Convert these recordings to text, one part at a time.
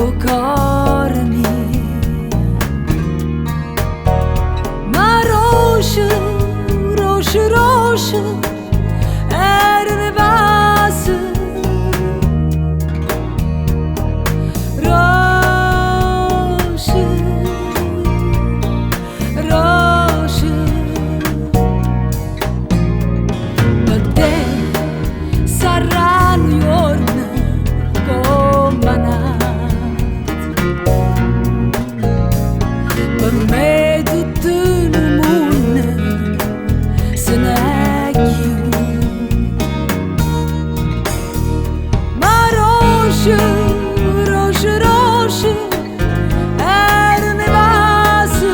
o cor mio. Ma roșu, roșu, roșu era nevasă. Roșu, roșu. Per te sarà un giorno combinat. Per me tutto il mondo se n'è chiuso. Ma roșu, roșu, roșu era nevasă.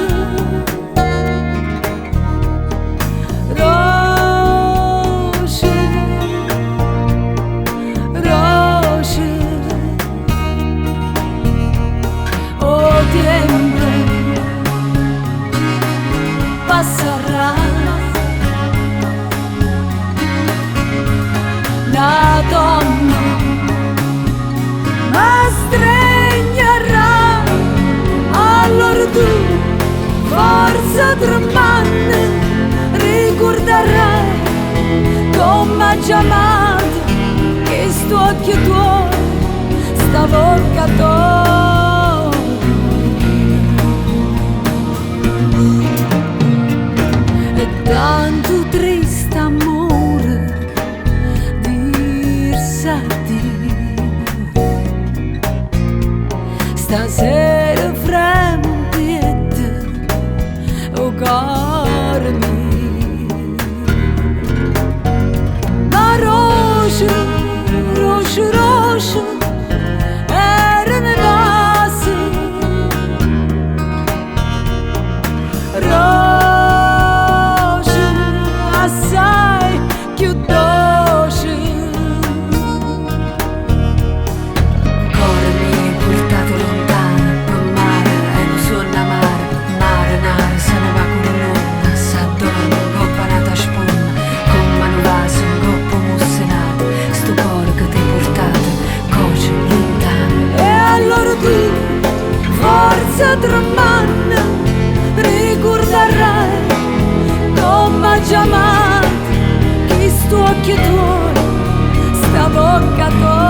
Roșu, roșu. O tiempo pasará. La donna mi stringerà. Allora tu, forza tremante, ricorderai come ha chiamato questo occhio tuo, sta bocca tua. E tanto triste amore dirsi addio. Stasera fremo un piede o cor mio. Ma roșu, roșu, roșu era nevasă. Roșu, assai più dolce. Cuore mio portato lontano, con mare e non suona mare. Mare nare se ne va con un'onda, s'addorna, coppa nata sponda, con mano vaso, coppo mussenato, sto cuore che ti hai portato, coce lontano. E allora tu, forza tremante, ricorderai come ha chiamato questo occhio tuo, sta bocca tua.